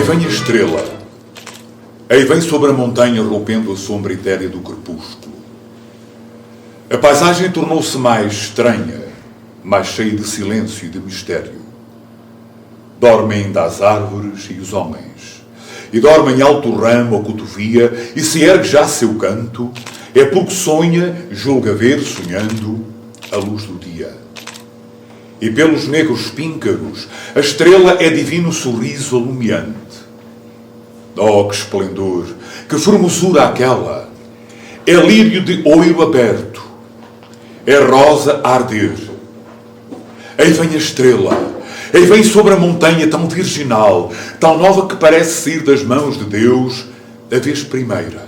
vem a estrela. Aí vem sobre a montanha, rompendo a sombra etérea do crepúsculo. A paisagem tornou-se mais estranha, mais cheia de silêncio e de mistério. Dormem ainda as árvores e os homens. E dorme em alto ramo a cotovia, e se ergue já seu canto, é porque sonha, julga ver, sonhando, a luz do dia. E pelos negros píncaros, a estrela é divino sorriso alumiante. Oh, que esplendor, que formosura aquela! É lírio de oiro aberto, é rosa a arder. Aí vem a estrela, aí vem sobre a montanha tão virginal, tão nova que parece sair das mãos de Deus a vez primeira.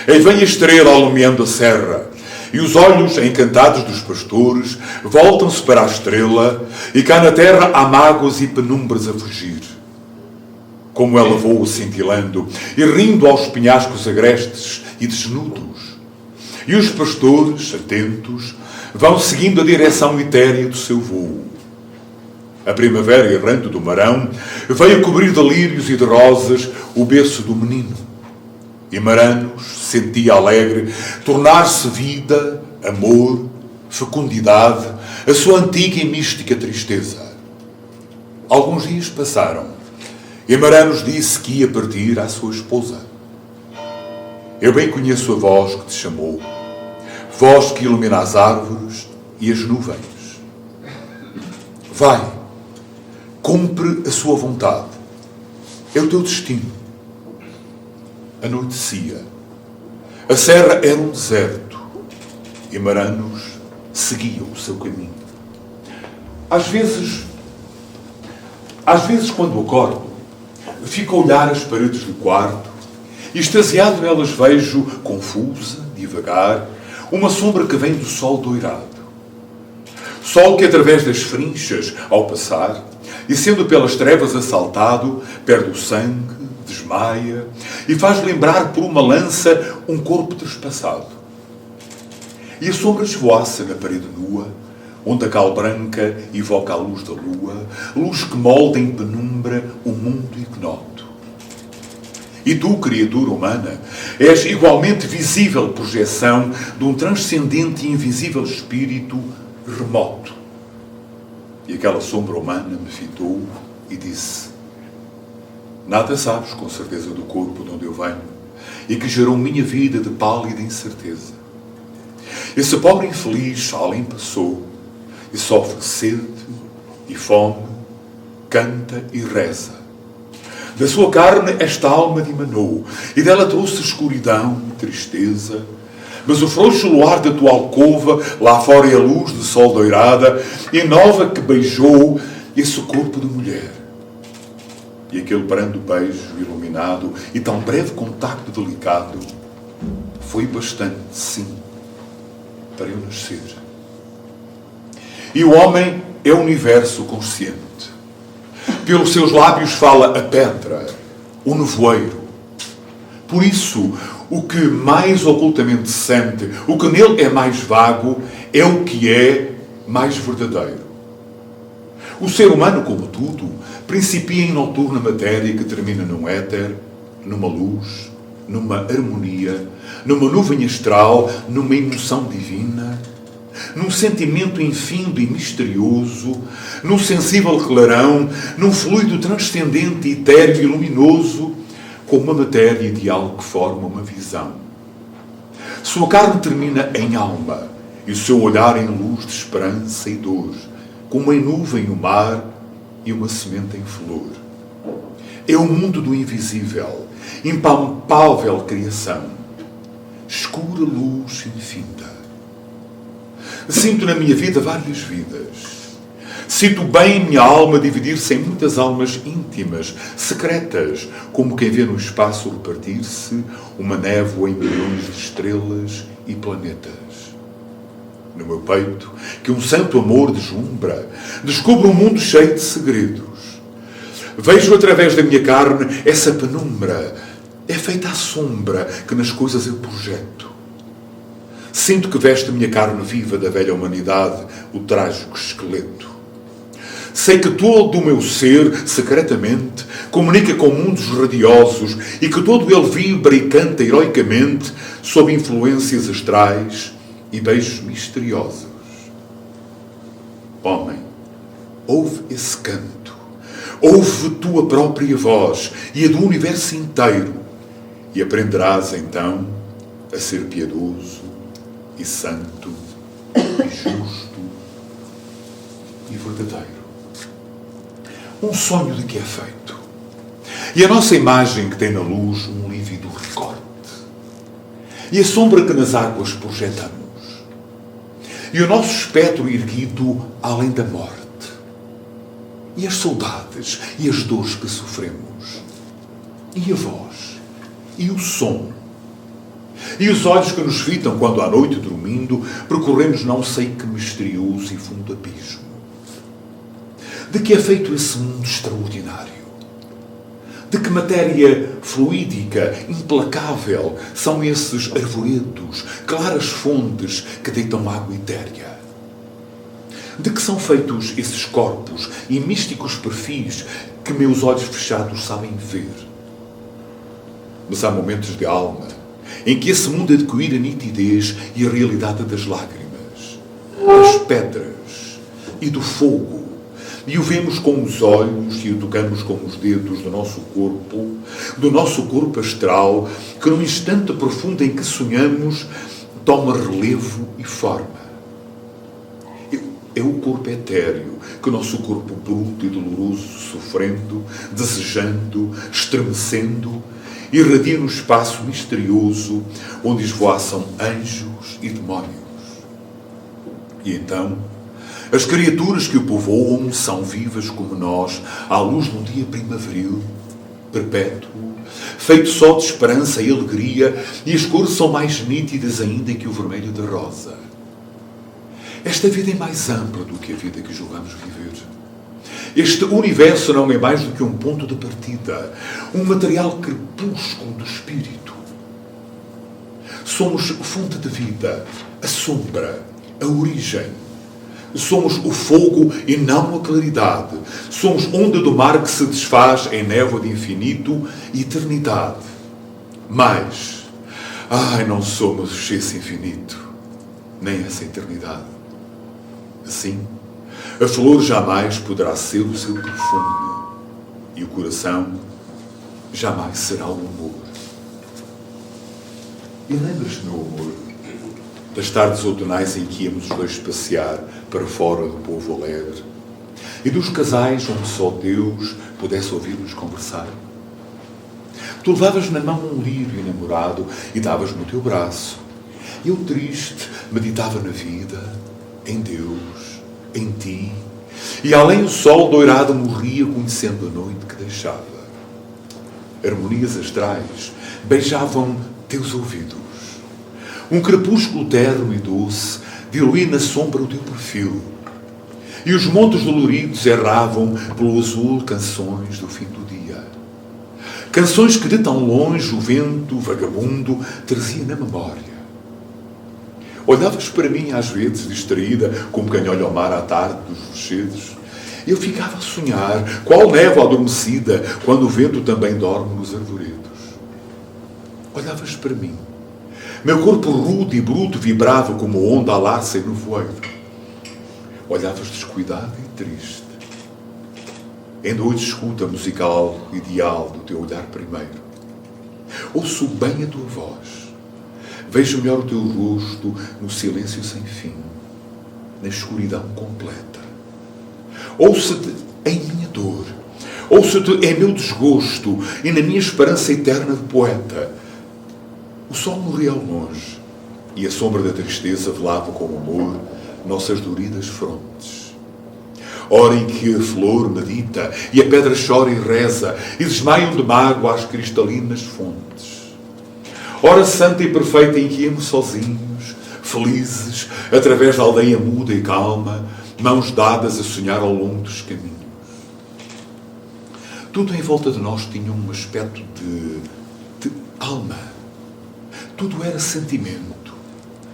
Aí vem a estrela alumiando a serra, e os olhos encantados dos pastores voltam-se para a estrela, e cá na terra há mágoas e penumbras a fugir. Como ela voa cintilando e rindo aos penhascos agrestes e desnudos. E os pastores, atentos, vão seguindo a direção etérea do seu voo. A primavera errante do Marão veio cobrir de lírios e de rosas o berço do menino. E Maranos sentia alegre tornar-se vida, amor, fecundidade, a sua antiga e mística tristeza. Alguns dias passaram. E Maranos disse que ia partir à sua esposa. Eu bem conheço a voz que te chamou, voz que ilumina as árvores e as nuvens. Vai, cumpre a sua vontade. É o teu destino. Anoitecia. A serra era um deserto e Maranos seguia o seu caminho. Às vezes quando acordo, fico a olhar as paredes do quarto e, extasiado nelas, vejo, confusa, devagar, uma sombra que vem do sol doirado. Sol que, através das frinchas, ao passar, e sendo pelas trevas assaltado, perde o sangue, desmaia, e faz lembrar por uma lança um corpo trespassado. E a sombra esvoaça na parede nua, onde a cal branca evoca a luz da lua, luz que molda em penumbra o mundo ignoto. E tu, criatura humana, és igualmente visível projeção de um transcendente e invisível espírito remoto. E aquela sombra humana me fitou e disse: nada sabes com certeza do corpo de onde eu venho e que gerou minha vida de pálida incerteza. Esse pobre infeliz além passou e sofre sede e fome, canta e reza. Da sua carne esta alma dimanou, e dela trouxe escuridão e tristeza. Mas o frouxo luar da tua alcova, lá fora é a luz do sol doirada, e nova que beijou esse corpo de mulher. E aquele brando beijo iluminado, e tão breve contacto delicado, foi bastante, sim, para eu nascer. E o homem é o universo consciente. Pelos seus lábios fala a pedra, o nevoeiro. Por isso, o que mais ocultamente sente, o que nele é mais vago, é o que é mais verdadeiro. O ser humano, como tudo, principia em noturna matéria que termina num éter, numa luz, numa harmonia, numa nuvem astral, numa emoção divina, num sentimento infindo e misterioso, num sensível clarão, num fluido transcendente, etéreo e luminoso, como uma matéria ideal que forma uma visão. Sua carne termina em alma, e o seu olhar em luz de esperança e dor, como em nuvem o mar e uma semente em flor. É o mundo do invisível, impalpável criação, escura luz infinita. Sinto na minha vida várias vidas. Sinto bem minha alma dividir-se em muitas almas íntimas, secretas, como quem vê no espaço repartir-se uma névoa em milhões de estrelas e planetas. No meu peito, que um santo amor deslumbra, descubro um mundo cheio de segredos. Vejo através da minha carne essa penumbra, é feita a sombra que nas coisas eu projeto. Sinto que veste a minha carne viva da velha humanidade o trágico esqueleto. Sei que todo o meu ser, secretamente, comunica com mundos radiosos e que todo ele vibra e canta heroicamente sob influências astrais e beijos misteriosos. Homem, ouve esse canto, ouve tua própria voz e a do universo inteiro e aprenderás então a ser piedoso e santo e justo e verdadeiro. Um sonho de que é feito. E a nossa imagem que tem na luz um lívido recorte. E a sombra que nas águas projetamos. E o nosso espectro erguido além da morte. E as saudades e as dores que sofremos. E a voz. E o som. E os olhos que nos fitam quando à noite, dormindo, percorremos não sei que misterioso e fundo abismo. De que é feito esse mundo extraordinário? De que matéria fluídica, implacável, são esses arvoredos, claras fontes que deitam água etérea? De que são feitos esses corpos e místicos perfis que meus olhos fechados sabem ver? Mas há momentos de alma em que esse mundo adquire a nitidez e a realidade das lágrimas, das pedras e do fogo, e o vemos com os olhos e o tocamos com os dedos do nosso corpo astral, que no instante profundo em que sonhamos, toma relevo e forma. É o corpo etéreo que o nosso corpo bruto e doloroso, sofrendo, desejando, estremecendo, irradia no espaço misterioso onde esvoaçam anjos e demónios. E então, as criaturas que o povoam são vivas como nós, à luz de um dia primaveril, perpétuo, feito só de esperança e alegria, e as cores são mais nítidas ainda que o vermelho da rosa. Esta vida é mais ampla do que a vida que julgamos viver. Este universo não é mais do que um ponto de partida, um material crepúsculo do espírito. Somos fonte de vida, a sombra, a origem. Somos o fogo e não a claridade. Somos onda do mar que se desfaz em névoa de infinito e eternidade. Mas, não somos esse infinito, nem essa eternidade. Assim, a flor jamais poderá ser o seu perfume e o coração jamais será o amor. E lembras-te, meu amor, das tardes outonais em que íamos os dois passear para fora do povo alegre e dos casais onde só Deus pudesse ouvir-nos conversar? Tu levavas na mão um lírio enamorado e davas-me o teu braço. Eu, triste, meditava na vida, em Deus, em ti, e além o sol doirado morria conhecendo a noite que deixava. Harmonias astrais beijavam teus ouvidos. Um crepúsculo terno e doce diluía na sombra o teu perfil. E os montes doloridos erravam pelo azul canções do fim do dia. Canções que de tão longe o vento vagabundo trazia na memória. Olhavas para mim às vezes distraída, como quem olha ao mar à tarde dos rochedos. Eu ficava a sonhar, qual névoa adormecida, quando o vento também dorme nos arvoredos. Olhavas para mim. Meu corpo rude e bruto vibrava como onda alassa e no voeiro. Olhavas descuidado e triste. Ainda hoje escuta a musical ideal do teu olhar primeiro. Ouço bem a tua voz. Vejo melhor o teu rosto no silêncio sem fim, na escuridão completa. Ouço-te em minha dor. Ouço-te em meu desgosto e na minha esperança eterna de poeta. O sol morria ao longe e a sombra da tristeza velava com amor nossas doridas frontes. Hora em que a flor medita e a pedra chora e reza e desmaiam de mágoa as cristalinas fontes. Hora santa e perfeita em que íamos sozinhos, felizes, através da aldeia muda e calma, mãos dadas a sonhar ao longo dos caminhos. Tudo em volta de nós tinha um aspecto de alma. Tudo era sentimento,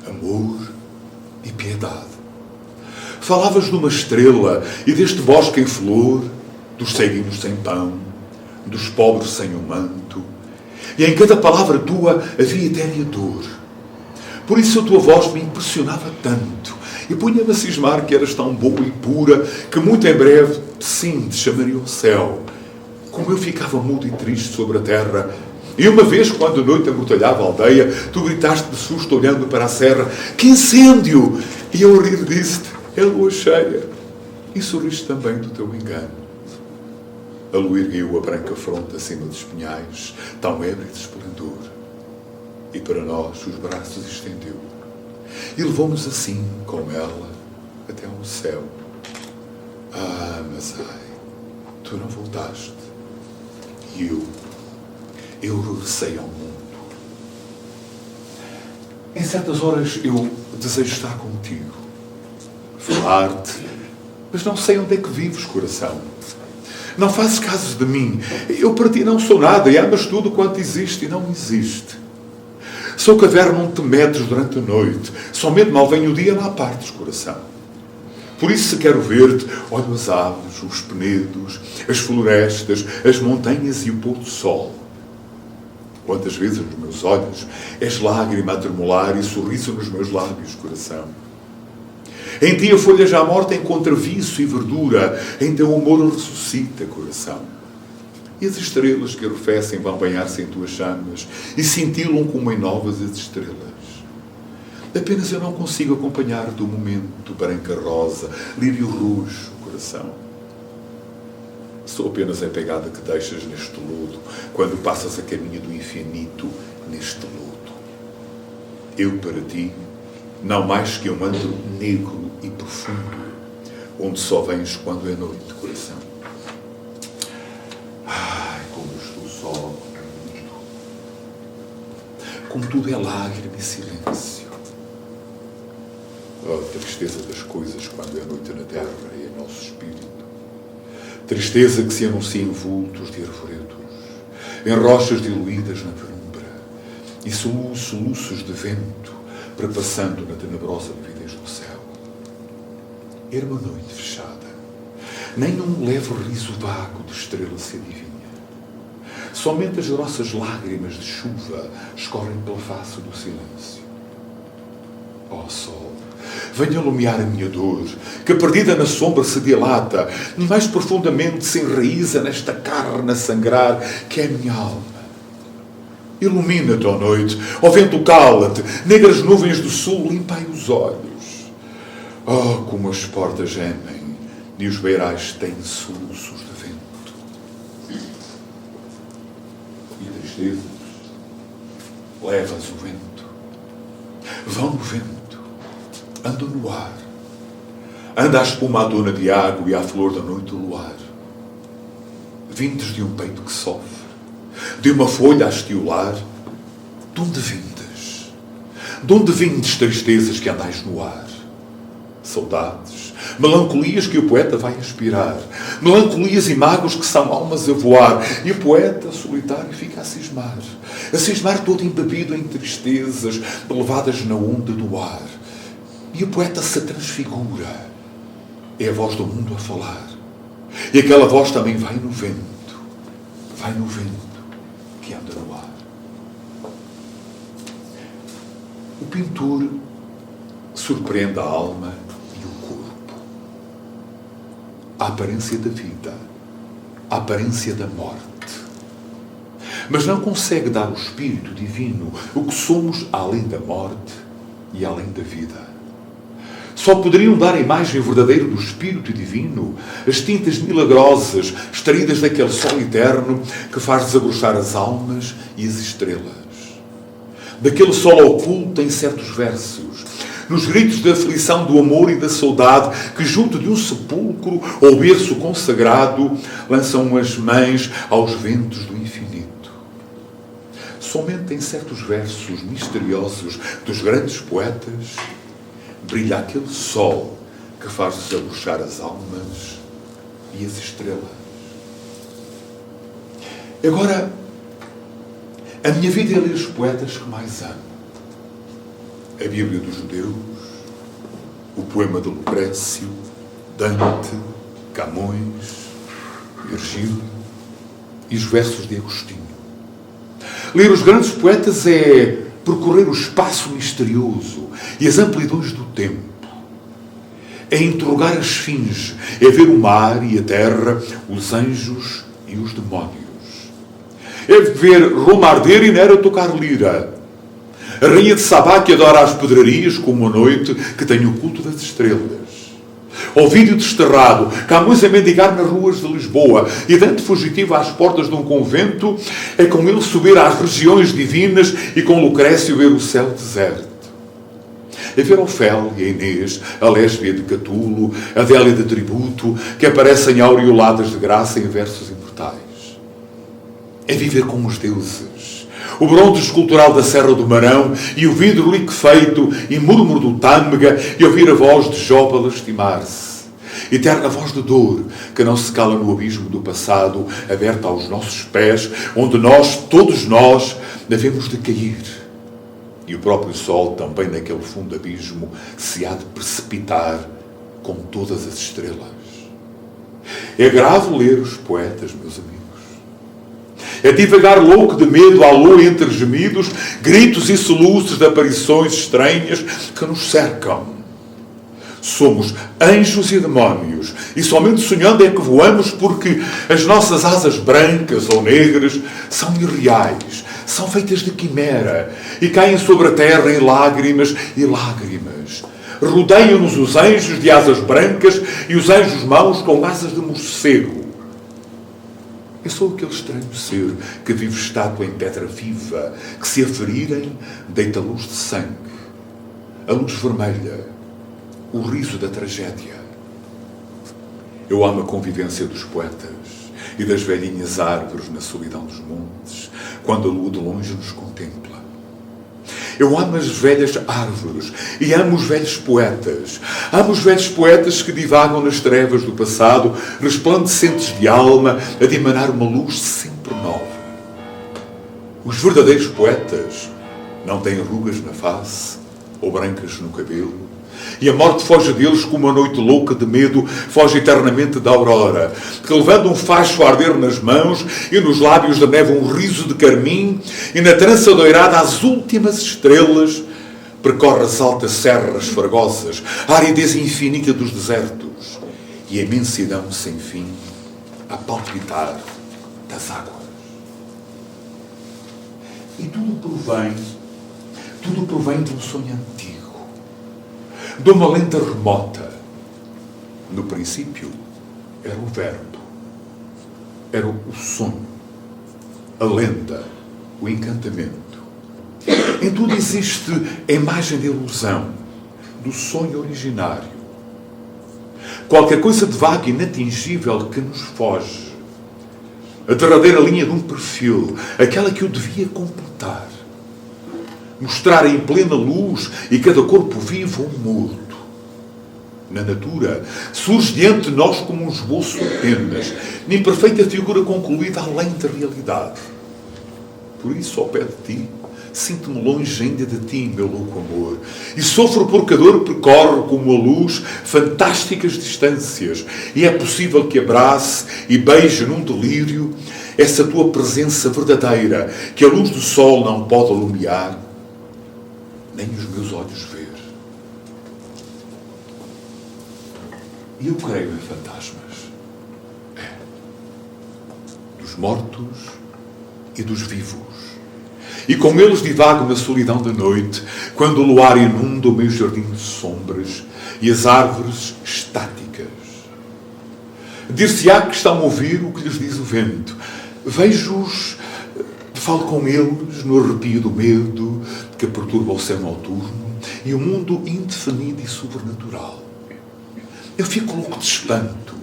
amor e piedade. Falavas de uma estrela e deste bosque em flor, dos ceguinhos sem pão, dos pobres sem um manto. E em cada palavra tua havia etérea dor. Por isso a tua voz me impressionava tanto e punha-me a cismar que eras tão boa e pura que muito em breve, sim, te chamaria ao céu. Como eu ficava mudo e triste sobre a terra. E uma vez, quando a noite amortalhava a aldeia, tu gritaste de susto olhando para a serra: que incêndio! E eu a rir disse-te: é lua cheia. E sorriste também do teu engano. A lua ergueu a branca fronte acima dos pinhais, tão ébrio de esplendor. E para nós os braços estendeu. E levou-nos assim, com ela, até ao céu. Ah, mas ai, tu não voltaste. E eu regressei ao mundo. Em certas horas eu desejo estar contigo, falar-te, mas não sei onde é que vives, coração. Não fazes caso de mim. Eu para ti não sou nada e amas tudo quanto existe e não existe. Sou caverna onde te metes durante a noite. Somente mal vem o dia, lá partes, coração. Por isso, se quero ver-te, olho as aves, os penedos, as florestas, as montanhas e o pôr do sol. Quantas vezes nos meus olhos és lágrima a tremolar e sorriso nos meus lábios, coração. Em ti a folha já morta encontra viço e verdura, em teu amor ressuscita, coração. E as estrelas que arrefecem vão banhar-se em tuas chamas e cintilam como em novas as estrelas. Apenas eu não consigo acompanhar-te o momento, branca rosa, lírio roxo, coração. Sou apenas a pegada que deixas neste lodo, quando passas a caminho do infinito neste lodo. Eu para ti, não mais que um antro negro e profundo, onde só vens quando é noite, coração. Ai, como estou só no mundo. Como tudo é lágrima e silêncio. Oh, tristeza das coisas quando é noite na terra e em nosso espírito. Tristeza que se anuncia em vultos de arvoredos, em rochas diluídas na penumbra, e soluços de vento, perpassando na tenebrosa lividez do céu. Era uma noite fechada, nem um leve riso vago de estrela se adivinha. Somente as grossas lágrimas de chuva escorrem pela face do silêncio. Ó sol, venha iluminar a minha dor, que perdida na sombra se dilata e mais profundamente se enraiza nesta carne a sangrar que é a minha alma. Ilumina-te, ó noite, ó vento cala-te, negras nuvens do sul, limpai os olhos. Oh, como as portas gemem e os beirais têm soluços de vento. E tristezas, levas o vento, vão no vento, andam no ar, anda a espumadona de água e à flor da noite o luar. Vintes de um peito que sofre, de uma folha a estiolar, de onde vindes? De onde vindes tristezas que andais no ar? Saudades, melancolias que o poeta vai aspirar, melancolias e mágoas que são almas a voar, e o poeta solitário fica a cismar todo embebido em tristezas levadas na onda do ar. E o poeta se transfigura, é a voz do mundo a falar, e aquela voz também vai no vento que anda no ar. O pintor surpreende a alma e o corpo, a aparência da vida, a aparência da morte, mas não consegue dar ao Espírito Divino o que somos além da morte e além da vida. Só poderiam dar a imagem verdadeira do Espírito Divino as tintas milagrosas extraídas daquele sol eterno que faz desabrochar as almas e as estrelas. Daquele sol oculto em certos versos, nos gritos da aflição, do amor e da saudade, que junto de um sepulcro ou berço consagrado lançam as mães aos ventos do infinito. Somente em certos versos misteriosos dos grandes poetas brilha aquele sol que faz desabrochar as almas e as estrelas. Agora, a minha vida é ler os poetas que mais amo. A Bíblia dos judeus, o poema de Lucrécio, Dante, Camões, Virgílio e os versos de Agostinho. Ler os grandes poetas é percorrer o espaço misterioso e as amplidões do tempo. É interrogar a esfinge, é ver o mar e a terra, os anjos e os demónios. É ver Roma arder e Nero tocar lira. A rainha de Sabá que adora as pedrarias como a noite que tem o culto das estrelas. Ovídio desterrado, Camões a mendigar nas ruas de Lisboa e Dante fugitivo às portas de um convento, é com ele subir às regiões divinas e com Lucrécio ver o céu deserto. É ver Ofélia, Inês, a lésbia de Catulo, a Adélia de Tributo, que aparecem aureoladas de graça em versos imortais. É viver com os deuses. O bronze escultural da Serra do Marão e o vidro liquefeito e murmúrio do Tâmega e ouvir a voz de Job a lastimar-se. Eterna voz de dor que não se cala no abismo do passado, aberta aos nossos pés, onde nós, todos nós, devemos de cair. E o próprio sol, também naquele fundo abismo, se há de precipitar com todas as estrelas. É grave ler os poetas, meus amigos. É divagar louco de medo à lua entre gemidos, gritos e soluços de aparições estranhas que nos cercam. Somos anjos e demónios, e somente sonhando é que voamos porque as nossas asas brancas ou negras são irreais, são feitas de quimera e caem sobre a terra em lágrimas e lágrimas. Rodeiam-nos os anjos de asas brancas e os anjos maus com asas de morcego. Eu sou aquele estranho ser que vive estátua em pedra viva, que se aferirem deita luz de sangue, a luz vermelha, o riso da tragédia. Eu amo a convivência dos poetas e das velhinhas árvores na solidão dos montes, quando a lua de longe nos contempla. Eu amo as velhas árvores e amo os velhos poetas. Amo os velhos poetas que divagam nas trevas do passado, resplandecentes de alma, a de emanar uma luz sempre nova. Os verdadeiros poetas não têm rugas na face ou brancas no cabelo, e a morte foge deles como uma noite louca de medo foge eternamente da aurora, que levando um facho a arder nas mãos e nos lábios da neve um riso de carmim, e na trança doirada às últimas estrelas percorre as altas serras fragosas, a aridez infinita dos desertos e a imensidão sem fim a palpitar das águas. E tudo provém de um sonho antigo, de uma lenda remota. No princípio era o verbo, era o sonho, a lenda, o encantamento. Em tudo existe a imagem de ilusão, do sonho originário. Qualquer coisa de vago e inatingível que nos foge. A derradeira linha de um perfil, aquela que o devia completar. Mostrar em plena luz e cada corpo vivo ou morto. Na natura, surge diante de nós como um esboço apenas, de imperfeita figura concluída além da realidade. Por isso, ao pé de ti, sinto-me longe ainda de ti, meu louco amor, e sofro porque a dor percorre como a luz fantásticas distâncias, e é possível que abrace e beije num delírio essa tua presença verdadeira, que a luz do sol não pode alumiar, nem os meus olhos ver. E eu creio em fantasmas. Dos mortos e dos vivos. E com eles divago na solidão da noite, quando o luar inunda o meu jardim de sombras e as árvores estáticas. Dir-se-á que estão a ouvir o que lhes diz o vento. Vejo-os, falo com eles no arrepio do medo que perturba o céu noturno e o mundo indefinido e sobrenatural. Eu fico louco de espanto.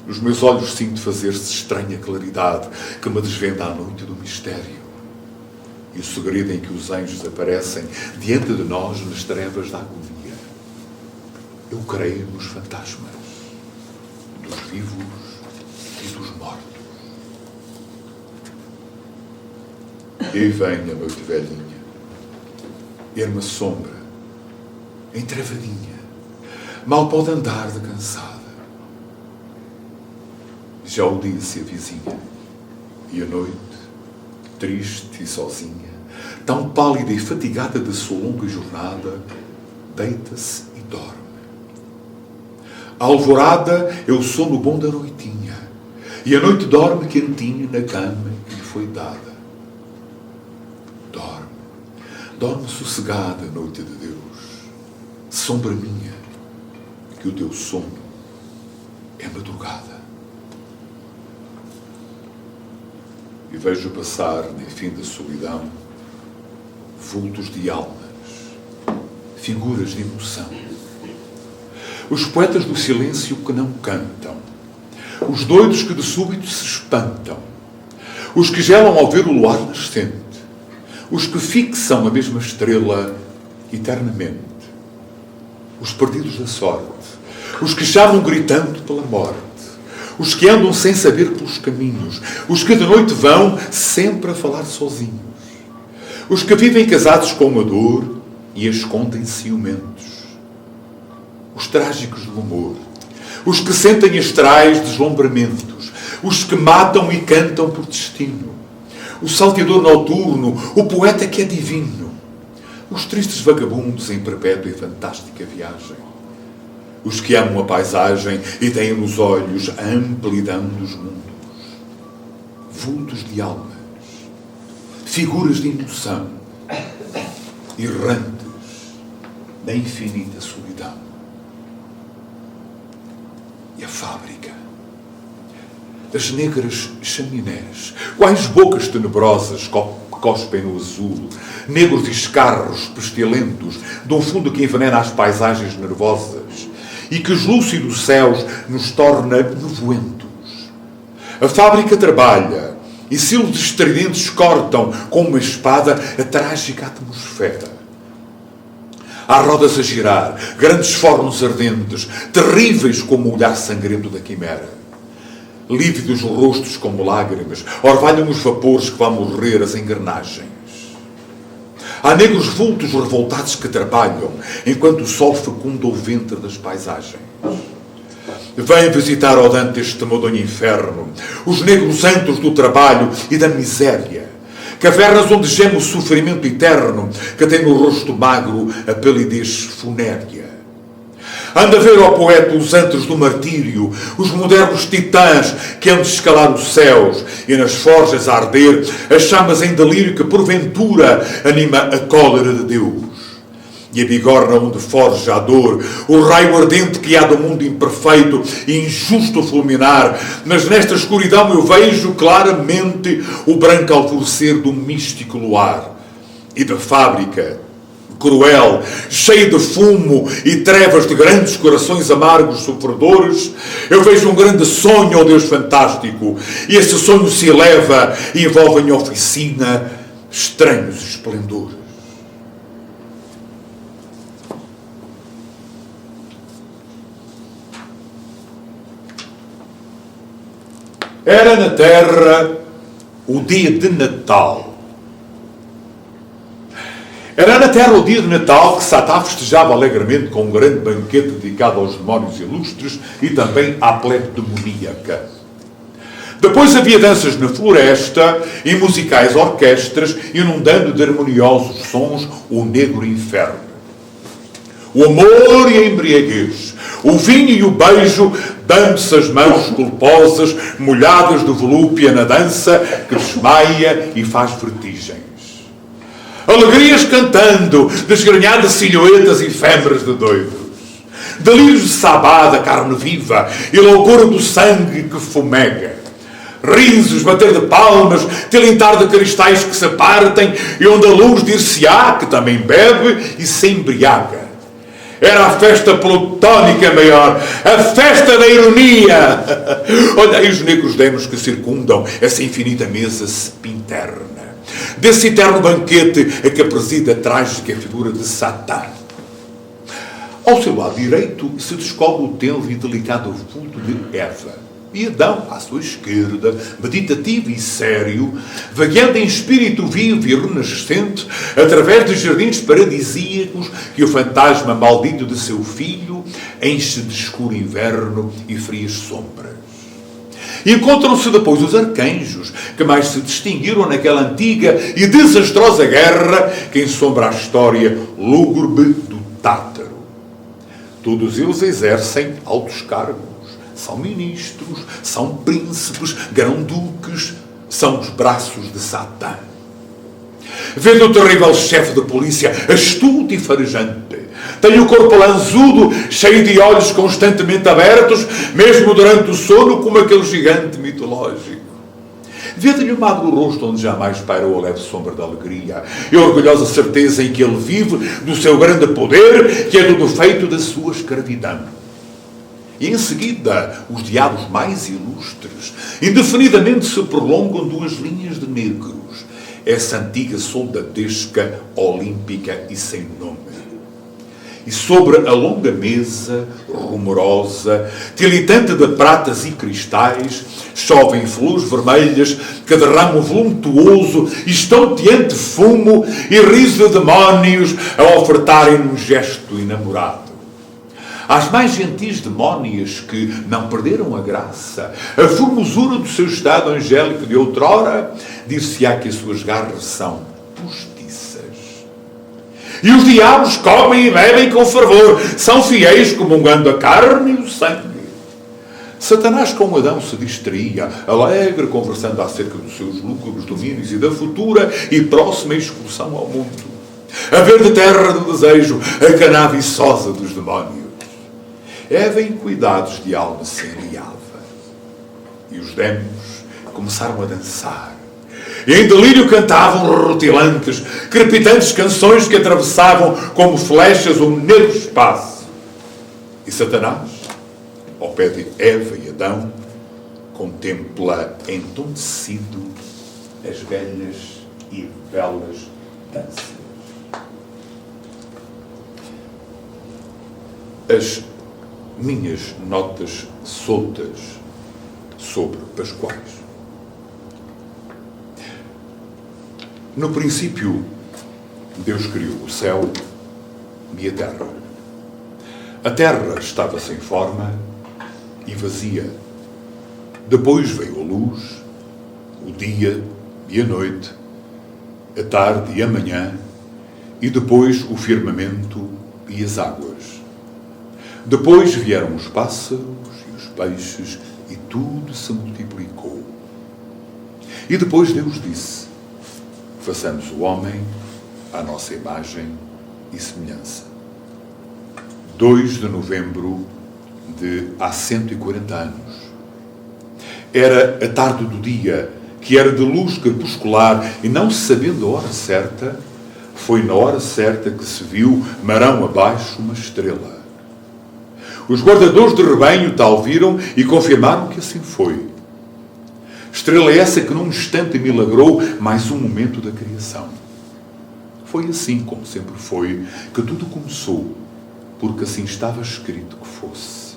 Nos meus olhos sinto fazer-se estranha claridade que me desvenda à noite do mistério. E o segredo em que os anjos aparecem diante de nós nas trevas da agonia. Eu creio nos fantasmas, dos vivos e dos mortos. E aí vem a noite velhinha, erma sombra, entravadinha, mal pode andar de cansada. Já o dia se avizinha, e a noite, triste e sozinha, tão pálida e fatigada de sua longa jornada, deita-se e dorme. A alvorada é o sono bom da noitinha, e a noite dorme quentinha na cama que lhe foi dada. Dorme sossegada, noite de Deus, sombra minha, que o teu sono é madrugada. E vejo passar, no fim da solidão, vultos de almas, figuras de emoção. Os poetas do silêncio que não cantam, os doidos que de súbito se espantam, os que gelam ao ver o luar nascente, os que fixam a mesma estrela eternamente, os perdidos da sorte, os que chamam gritando pela morte, os que andam sem saber pelos caminhos, os que de noite vão sempre a falar sozinhos, os que vivem casados com a dor e a escondem ciumentos, os trágicos do amor, os que sentem astrais deslumbramentos, os que matam e cantam por destino, o salteador noturno, o poeta que é divino, os tristes vagabundos em perpétua e fantástica viagem, os que amam a paisagem e têm nos olhos a amplidão dos mundos, vultos de almas, figuras de emoção, errantes da infinita solidão. E a fábrica, as negras chaminés, quais bocas tenebrosas cospem no azul, negros escarros pestilentos, de um fundo que envenena as paisagens nervosas e que os lúcidos céus nos torna nevoentos. A fábrica trabalha e silos estridentes cortam com uma espada a trágica atmosfera. Há rodas a girar, grandes fornos ardentes, terríveis como o olhar sangrento da quimera. Lívidos rostos como lágrimas, orvalham os vapores que vão morrer as engrenagens. Há negros vultos revoltados que trabalham, enquanto o sol fecunda o ventre das paisagens. Vem visitar ao Dante este medonho inferno, os negros antros do trabalho e da miséria, cavernas onde geme o sofrimento eterno, que tem no rosto magro a palidez funérea. Anda a ver ao poeta os antros do martírio, os modernos titãs que hão de escalar os céus e nas forjas a arder as chamas em delírio que porventura anima a cólera de Deus. E a bigorna onde forja a dor, o raio ardente que há do mundo imperfeito e injusto fulminar, mas nesta escuridão eu vejo claramente o branco alvorecer do místico luar. E da fábrica, cruel, cheia de fumo e trevas de grandes corações amargos sofredores, eu vejo um grande sonho, ó Deus fantástico, e esse sonho se eleva e envolve em oficina estranhos esplendores. Era na terra o dia de Natal. Era na terra o dia de Natal que Satã festejava alegremente com um grande banquete dedicado aos demónios ilustres e também à plebe demoníaca. Depois havia danças na floresta e musicais orquestras, inundando de harmoniosos sons o negro inferno. O amor e a embriaguez, o vinho e o beijo, dando-se as mãos culposas, molhadas de volúpia na dança, que desmaia e faz vertigens. Alegrias cantando, desgrenhadas silhuetas efêmeras de doidos. Delírios de sabá da carne viva e loucura do sangue que fumega. Risos, bater de palmas, tilintar de cristais que se partem e onde a luz dir-se-á, que também bebe e se embriaga. Era a festa plutónica maior, a festa da ironia. Olha aí os negros demos que circundam essa infinita mesa sepinterna. Desse eterno banquete a que preside a trágica figura de Satã. Ao seu lado direito se descobre o tenro e delicado vulto de Eva. E Adão, à sua esquerda, meditativo e sério, vagueando em espírito vivo e renascente, através de jardins paradisíacos que o fantasma maldito de seu filho enche de escuro inverno e frias sombras. E encontram-se depois os arcanjos, que mais se distinguiram naquela antiga e desastrosa guerra que ensombra a história lúgubre do Tártaro. Todos eles exercem altos cargos. São ministros, são príncipes, grão-duques, são os braços de Satã. Vendo o terrível chefe de polícia, astuto e farejante, tem o corpo lanzudo, cheio de olhos constantemente abertos, mesmo durante o sono, como aquele gigante mitológico. Vê-lhe o magro rosto onde jamais pairou a leve sombra da alegria e a orgulhosa certeza em que ele vive do seu grande poder, que é do defeito da sua escravidão. E em seguida, os diabos mais ilustres, indefinidamente se prolongam duas linhas de negros, essa antiga soldadesca olímpica e sem nome. E sobre a longa mesa, rumorosa, tilitante de pratas e cristais, chovem flores vermelhas que derramam voluptuoso e estonteante fumo e riso de demónios a ofertarem num gesto enamorado. Às mais gentis demónias que não perderam a graça, a formosura do seu estado angélico de outrora, dir-se-á que as suas garras são postiças. E os diabos comem e bebem com fervor, são fiéis comungando a carne e o sangue. Satanás com Adão se distraía, alegre, conversando acerca dos seus lúgubres domínios e da futura e próxima excursão ao mundo. A verde terra do desejo, a cana viçosa dos demónios. Eva em cuidados de alma se aliava. E os demos começaram a dançar. E em delírio cantavam rutilantes, crepitantes canções que atravessavam como flechas o negro espaço. E Satanás, ao pé de Eva e Adão, contempla entontecido as velhas e belas danças. As minhas notas soltas sobre Pascoais. No princípio, Deus criou o céu e a terra. A terra estava sem forma e vazia. Depois veio a luz, o dia e a noite, a tarde e a manhã, e depois o firmamento e as águas. Depois vieram os pássaros e os peixes, e tudo se multiplicou. E depois Deus disse: façamos o homem à nossa imagem e semelhança. 2 de novembro de há 140 anos. Era a tarde do dia, que era de luz crepuscular, e não se sabendo a hora certa, foi na hora certa que se viu, marão abaixo, uma estrela. Os guardadores de rebanho tal viram e confirmaram que assim foi. Estrela essa que num instante milagrou mais um momento da criação. Foi assim, como sempre foi, que tudo começou, porque assim estava escrito que fosse.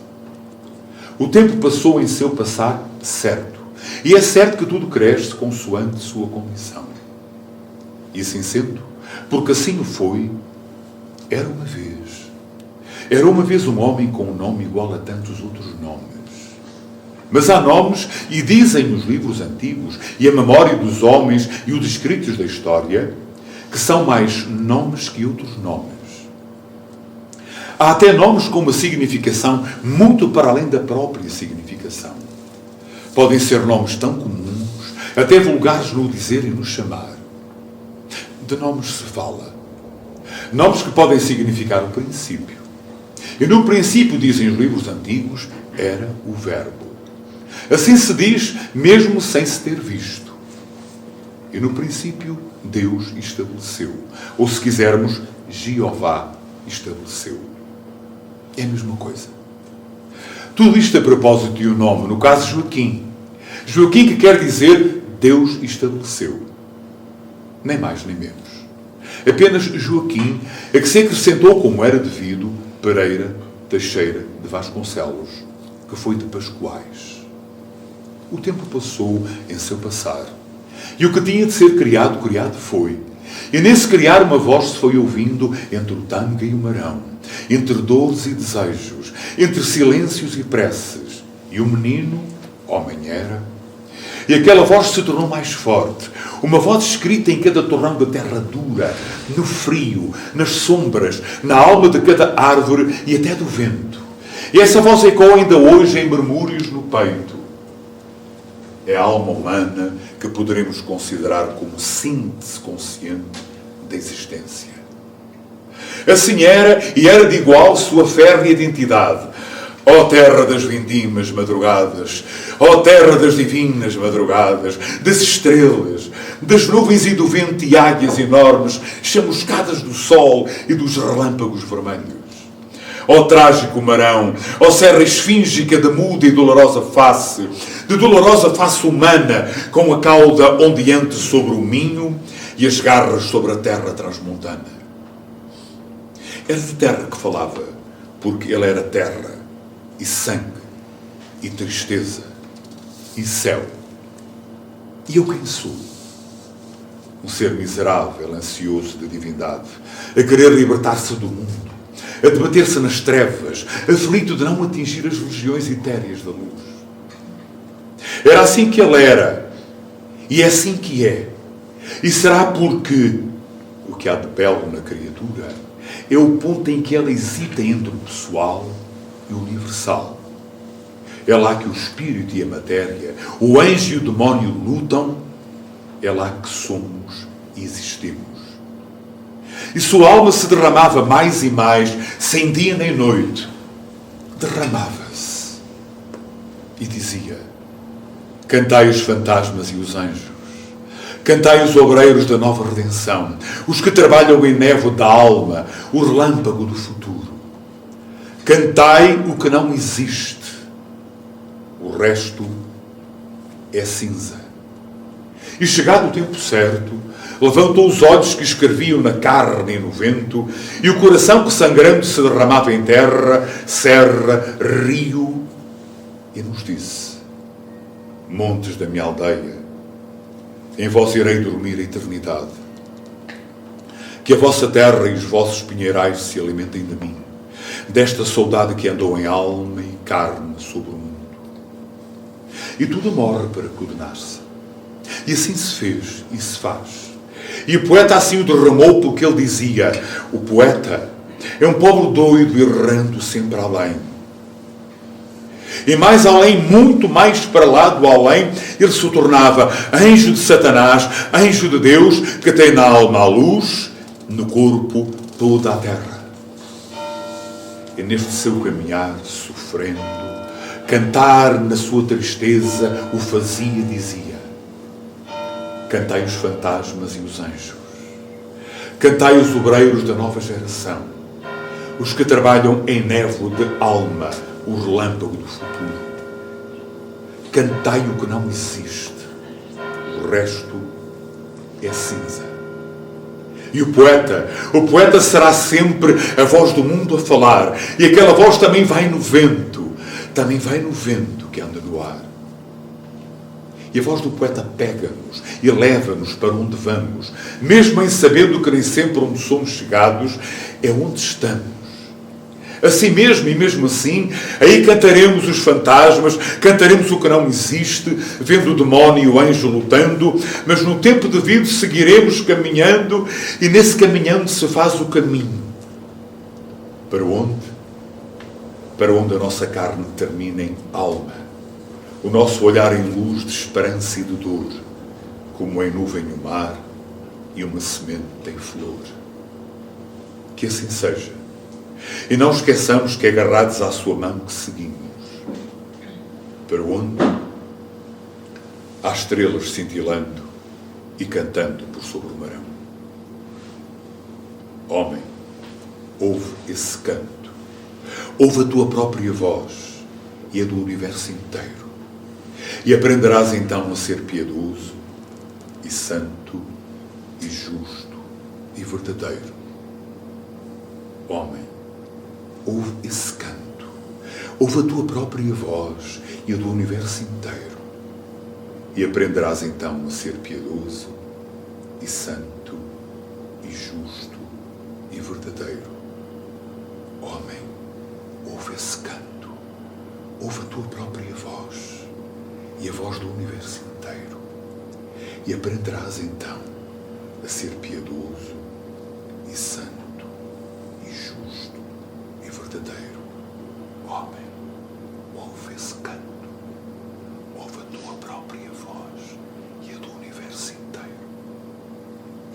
O tempo passou em seu passar certo, e é certo que tudo cresce consoante sua condição. E assim sendo, porque assim o foi, era uma vez um homem com um nome igual a tantos outros nomes. Mas há nomes, e dizem os livros antigos, e a memória dos homens e os escritos da história, que são mais nomes que outros nomes. Há até nomes com uma significação muito para além da própria significação. Podem ser nomes tão comuns, até vulgares no dizer e no chamar. De nomes se fala. Nomes que podem significar o princípio. E no princípio, dizem os livros antigos, era o Verbo. Assim se diz, mesmo sem se ter visto. E no princípio, Deus estabeleceu. Ou, se quisermos, Jeová estabeleceu. É a mesma coisa. Tudo isto a propósito de um nome, no caso Joaquim. Joaquim, que quer dizer Deus estabeleceu. Nem mais nem menos. Apenas Joaquim, a que se acrescentou, como era devido, Pereira Teixeira de Vasconcelos, que foi de Pascoais. O tempo passou em seu passar. E o que tinha de ser criado, criado foi. E nesse criar uma voz se foi ouvindo entre o tanga e o marão, entre dores e desejos, entre silêncios e preces. E o menino, homem era. E aquela voz se tornou mais forte. Uma voz escrita em cada torrão da terra dura, no frio, nas sombras, na alma de cada árvore e até do vento. E essa voz ecoa ainda hoje em murmúrios no peito. É a alma humana que poderemos considerar como síntese consciente da existência. Assim era, e era de igual sua férrea identidade. Ó terra das vindimas madrugadas, ó terra das divinas madrugadas, das estrelas, das nuvens e do vento e águias enormes, chamuscadas do sol e dos relâmpagos vermelhos. Ó trágico marão, ó serra esfíngica de muda e dolorosa face, de dolorosa face humana, com a cauda ondeante sobre o Minho e as garras sobre a terra transmontana. Era de terra que falava, porque ele era terra, e sangue, e tristeza, e céu. E eu quem sou? Um ser miserável, ansioso de divindade, a querer libertar-se do mundo, a debater-se nas trevas, aflito de não atingir as regiões etéreas da luz. Era assim que ele era, e é assim que é. E será porque o que há de belo na criatura é o ponto em que ela hesita entre o pessoal e o universal. É lá que o espírito e a matéria, o anjo e o demónio lutam, é lá que somos e existimos. E sua alma se derramava mais e mais, sem dia nem noite. Derramava-se. E dizia: cantai os fantasmas e os anjos. Cantai os obreiros da nova redenção, os que trabalham em névoa da alma, o relâmpago do futuro. Cantai o que não existe. O resto é cinza. E chegado o tempo certo, levantou os olhos que escreviam na carne e no vento, e o coração que sangrando se derramava em terra, serra, rio, e nos disse: montes da minha aldeia, em vós irei dormir a eternidade. Que a vossa terra e os vossos pinheirais se alimentem de mim, desta saudade que andou em alma e carne sobre o mundo. E tudo morre para condenar-se. E assim se fez e se faz. E o poeta assim o derramou porque ele dizia: o poeta é um pobre doido errando sempre além. E mais além, muito mais para lá do além, ele se tornava anjo de Satanás, anjo de Deus, que tem na alma a luz, no corpo toda a terra. E neste seu caminhar, sofrendo, cantar na sua tristeza, o fazia e dizia: cantai os fantasmas e os anjos. Cantai os obreiros da nova geração, os que trabalham em névoa de alma, o relâmpago do futuro. Cantai o que não existe. O resto é cinza. E o poeta será sempre a voz do mundo a falar. E aquela voz também vai no vento. Também vai no vento que anda no ar. E a voz do poeta pega-nos e leva-nos para onde vamos, mesmo em sabendo que nem sempre onde somos chegados é onde estamos. Assim mesmo, e mesmo assim, aí cantaremos os fantasmas, cantaremos o que não existe, vendo o demónio e o anjo lutando, mas no tempo devido seguiremos caminhando, e nesse caminhando se faz o caminho. Para onde? Para onde a nossa carne termina em alma, o nosso olhar em luz de esperança e de dor, como em nuvem o mar e uma semente em flor. Que assim seja. E não esqueçamos que agarrados à sua mão que seguimos. Para onde? Há estrelas cintilando e cantando por sobre o marão. Homem, ouve esse canto. Ouve a tua própria voz e a do universo inteiro. E aprenderás então a ser piedoso e santo e justo e verdadeiro. Homem, ouve esse canto. Ouve a tua própria voz e a do universo inteiro. E aprenderás então a ser piedoso e santo e justo e verdadeiro. Homem, ouve esse canto, ouve a tua própria voz e a voz do universo inteiro. E aprenderás então a ser piedoso e santo e justo e verdadeiro. Homem, ouve esse canto, ouve a tua própria voz e a do universo inteiro.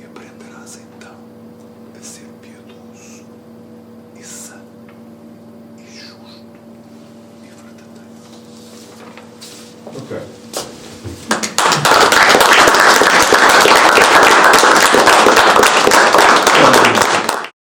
E aprenderás então a ser piedoso e santo e justo e verdadeiro. Ok.